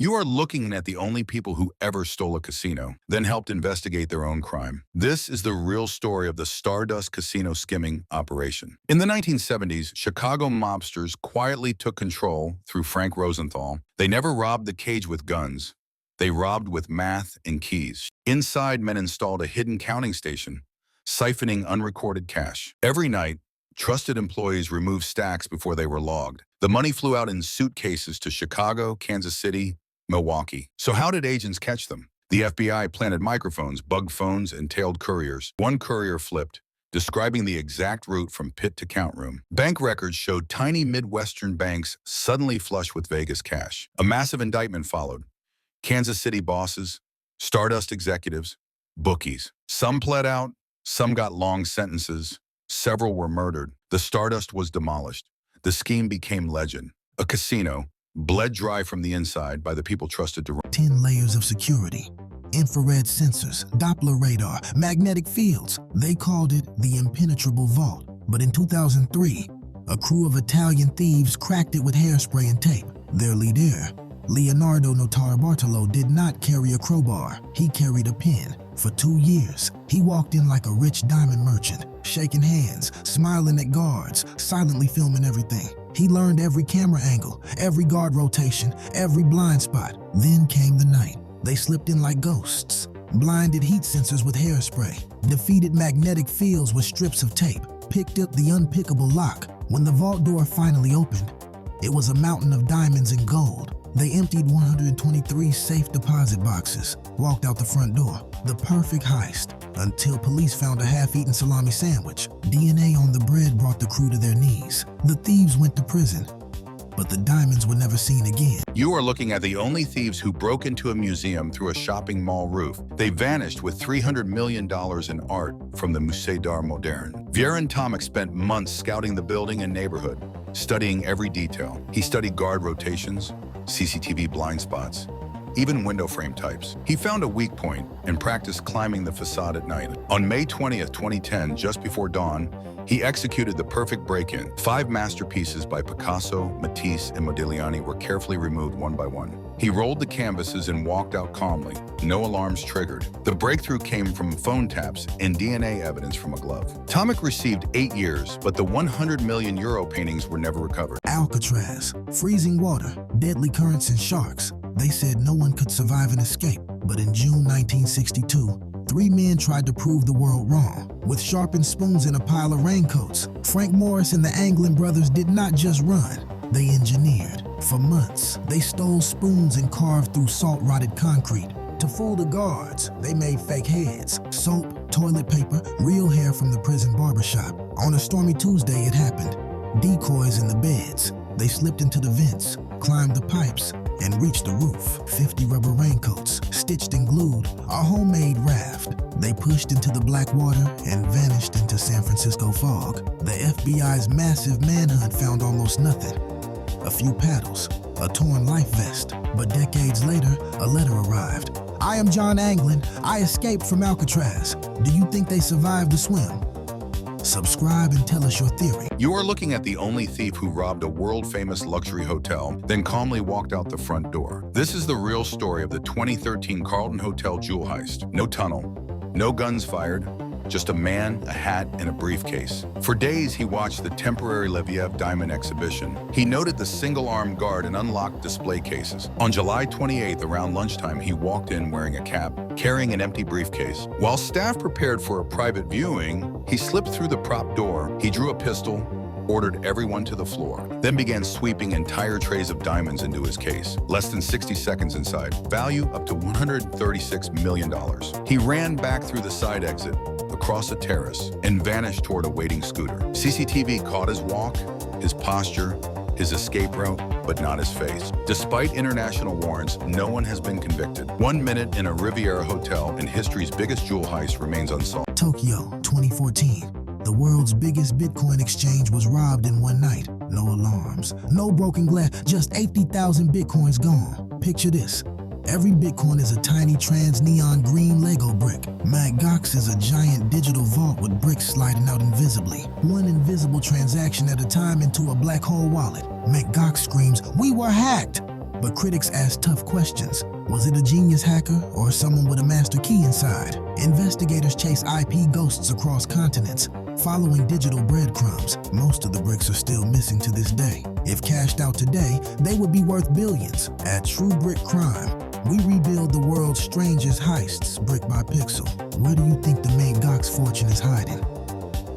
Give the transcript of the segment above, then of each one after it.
You are looking at the only people who ever stole a casino, then helped investigate their own crime. This is the real story of the Stardust Casino skimming operation. In the 1970s, Chicago mobsters quietly took control through Frank Rosenthal. They never robbed the cage with guns. They robbed with math and keys. Inside, men installed a hidden counting station, siphoning unrecorded cash. Every night, trusted employees removed stacks before they were logged. The money flew out in suitcases to Chicago, Kansas City, Milwaukee. So how did agents catch them? The FBI planted microphones, bugged phones, and tailed couriers. One courier flipped, describing the exact route from pit to count room. Bank records showed tiny Midwestern banks suddenly flush with Vegas cash. A massive indictment followed. Kansas City bosses, Stardust executives, bookies. Some pled out, some got long sentences, several were murdered. The Stardust was demolished. The scheme became legend. A casino, bled dry from the inside by the people trusted to run. 10 layers of security, infrared sensors, Doppler radar, magnetic fields. They called it the impenetrable vault. But in 2003, a crew of Italian thieves cracked it with hairspray and tape. Their leader, Leonardo Notarbartolo, did not carry a crowbar. He carried a pen. For 2 years, he walked in like a rich diamond merchant, shaking hands, smiling at guards, silently filming everything. He learned every camera angle, every guard rotation, every blind spot. Then came the night. They slipped in like ghosts, blinded heat sensors with hairspray, defeated magnetic fields with strips of tape, picked up the unpickable lock. When the vault door finally opened, it was a mountain of diamonds and gold. They emptied 123 safe deposit boxes, walked out the front door. The perfect heist, until police found a half-eaten salami sandwich. DNA on the bread brought the crew to their knees. The thieves went to prison, but the diamonds were never seen again. You are looking at the only thieves who broke into a museum through a shopping mall roof. They vanished with $300 million in art from the Musée d'Art Moderne. Vieran Tomic spent months scouting the building and neighborhood, studying every detail. He studied guard rotations, CCTV blind spots, even window frame types. He found a weak point and practiced climbing the facade at night. On May 20th, 2010, just before dawn, he executed the perfect break-in. 5 masterpieces by Picasso, Matisse, and Modigliani were carefully removed one by one. He rolled the canvases and walked out calmly. No alarms triggered. The breakthrough came from phone taps and DNA evidence from a glove. Tomic received 8 years, but the 100 million euro paintings were never recovered. Alcatraz, freezing water, deadly currents and sharks. They said no one could survive an escape. But in June 1962, 3 men tried to prove the world wrong. With sharpened spoons in a pile of raincoats, Frank Morris and the Anglin brothers did not just run, they engineered. For months, they stole spoons and carved through salt-rotted concrete. To fool the guards, they made fake heads, soap, toilet paper, real hair from the prison barbershop. On a stormy Tuesday, it happened. Decoys in the beds. They slipped into the vents, climbed the pipes, and reached the roof. 50 rubber raincoats, stitched and glued, a homemade raft. They pushed into the black water and vanished into San Francisco fog. The FBI's massive manhunt found almost nothing. A few paddles, a torn life vest. But decades later, a letter arrived. I am John Anglin. I escaped from Alcatraz. Do you think they survived the swim? Subscribe and tell us your theory. You are looking at the only thief who robbed a world-famous luxury hotel, then calmly walked out the front door. This is the real story of the 2013 Carlton Hotel jewel heist. No tunnel, no guns fired, just a man, a hat, and a briefcase. For days, he watched the temporary Leviev diamond exhibition. He noted the single-armed guard and unlocked display cases. On July 28th, around lunchtime, he walked in wearing a cap, carrying an empty briefcase. While staff prepared for a private viewing, he slipped through the prop door. He drew a pistol, ordered everyone to the floor, then began sweeping entire trays of diamonds into his case. Less than 60 seconds inside, value up to $136 million. He ran back through the side exit, across a terrace, and vanished toward a waiting scooter. CCTV caught his walk, his posture, his escape route, but not his face. Despite international warrants, no one has been convicted. 1 minute in a Riviera hotel and history's biggest jewel heist remains unsolved. Tokyo, 2014. The world's biggest Bitcoin exchange was robbed in one night. No alarms, no broken glass, just 80,000 Bitcoins gone. Picture this. Every Bitcoin is a tiny trans-neon green Lego brick. Mt. Gox is a giant digital vault with bricks sliding out invisibly. One invisible transaction at a time into a black hole wallet. Mt. Gox screams, "We were hacked!" But critics asked tough questions. Was it a genius hacker or someone with a master key inside? Investigators chase IP ghosts across continents, following digital breadcrumbs. Most of the bricks are still missing to this day. If cashed out today, they would be worth billions. At True Brick Crime, we rebuild the world's strangest heists brick by pixel. Where do you think the main Gok's fortune is hiding?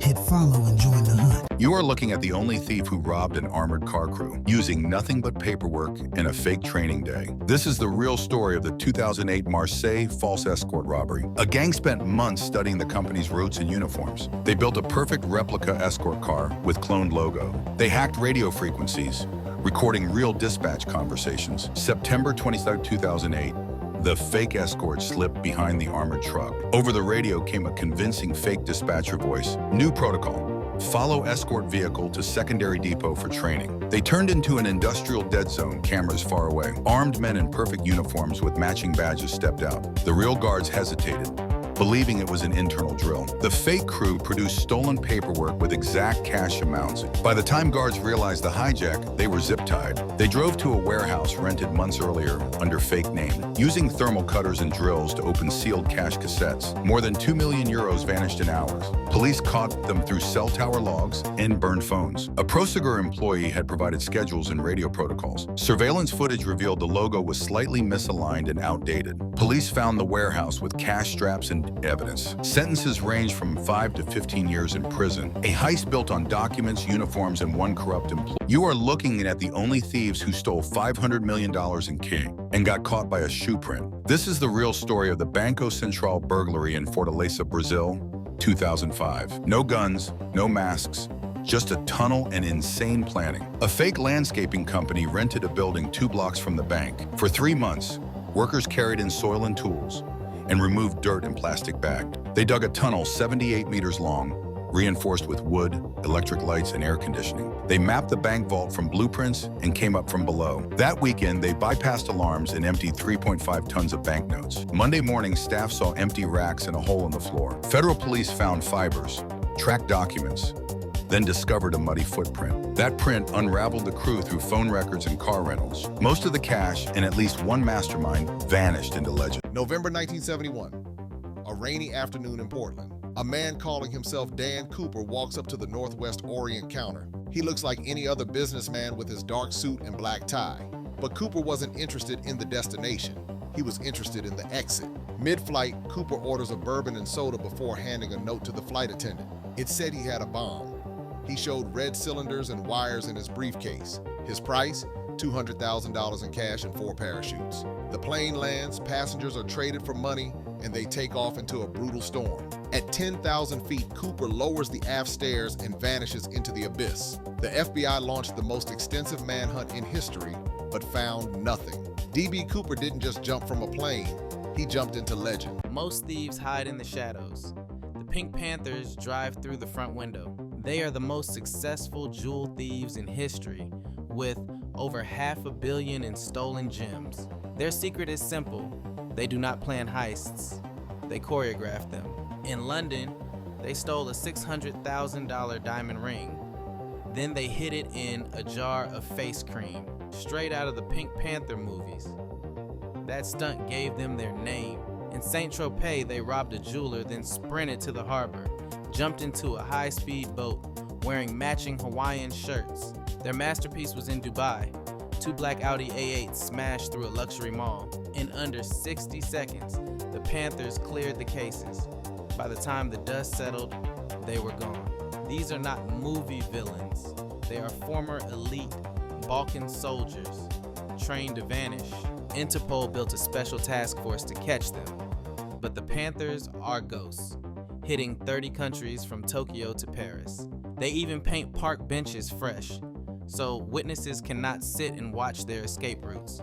Hit follow and join the hunt. You are looking at the only thief who robbed an armored car crew, using nothing but paperwork and a fake training day. This is the real story of the 2008 Marseille false escort robbery. A gang spent months studying the company's routes and uniforms. They built a perfect replica escort car with cloned logo. They hacked radio frequencies, recording real dispatch conversations. September 23, 2008. The fake escort slipped behind the armored truck. Over the radio came a convincing fake dispatcher voice. New protocol. Follow escort vehicle to secondary depot for training. They turned into an industrial dead zone, cameras far away. Armed men in perfect uniforms with matching badges stepped out. The real guards hesitated, believing it was an internal drill. The fake crew produced stolen paperwork with exact cash amounts. By the time guards realized the hijack, they were zip-tied. They drove to a warehouse rented months earlier under fake name, using thermal cutters and drills to open sealed cash cassettes. More than 2 million euros vanished in hours. Police caught them through cell tower logs and burned phones. A Prosegur employee had provided schedules and radio protocols. Surveillance footage revealed the logo was slightly misaligned and outdated. Police found the warehouse with cash straps and evidence. Sentences range from 5 to 15 years in prison. A heist built on documents, uniforms, and one corrupt employee. You are looking at the only thieves who stole $500 million in King and got caught by a shoe print. This is the real story of the Banco Central burglary in Fortaleza, Brazil, 2005. No guns, no masks, just a tunnel and insane planning. A fake landscaping company rented a building 2 blocks from the bank. For 3 months, workers carried in soil and tools and removed dirt in plastic bags. They dug a tunnel 78 meters long, reinforced with wood, electric lights, and air conditioning. They mapped the bank vault from blueprints and came up from below. That weekend, they bypassed alarms and emptied 3.5 tons of banknotes. Monday morning, staff saw empty racks and a hole in the floor. Federal police found fibers, tracked documents, then discovered a muddy footprint. That print unraveled the crew through phone records and car rentals. Most of the cash and at least one mastermind vanished into legend. November 1971, a rainy afternoon in Portland. A man calling himself Dan Cooper walks up to the Northwest Orient counter. He looks like any other businessman with his dark suit and black tie. But Cooper wasn't interested in the destination. He was interested in the exit. Mid-flight, Cooper orders a bourbon and soda before handing a note to the flight attendant. It said he had a bomb. He showed red cylinders and wires in his briefcase. His price? $200,000 in cash and 4 parachutes. The plane lands, passengers are traded for money, and they take off into a brutal storm. At 10,000 feet, Cooper lowers the aft stairs and vanishes into the abyss. The FBI launched the most extensive manhunt in history, but found nothing. D.B. Cooper didn't just jump from a plane, he jumped into legend. Most thieves hide in the shadows. The Pink Panthers drive through the front window. They are the most successful jewel thieves in history, with over $500 million in stolen gems. Their secret is simple. They do not plan heists. They choreograph them. In London, they stole a $600,000 diamond ring. Then they hid it in a jar of face cream, straight out of the Pink Panther movies. That stunt gave them their name. In Saint-Tropez, they robbed a jeweler, then sprinted to the harbor, jumped into a high-speed boat, wearing matching Hawaiian shirts. Their masterpiece was in Dubai. 2 black Audi A8s smashed through a luxury mall. In under 60 seconds, the Panthers cleared the cases. By the time the dust settled, they were gone. These are not movie villains. They are former elite Balkan soldiers, trained to vanish. Interpol built a special task force to catch them. But the Panthers are ghosts, hitting 30 countries from Tokyo to Paris. They even paint park benches fresh, so witnesses cannot sit and watch their escape routes.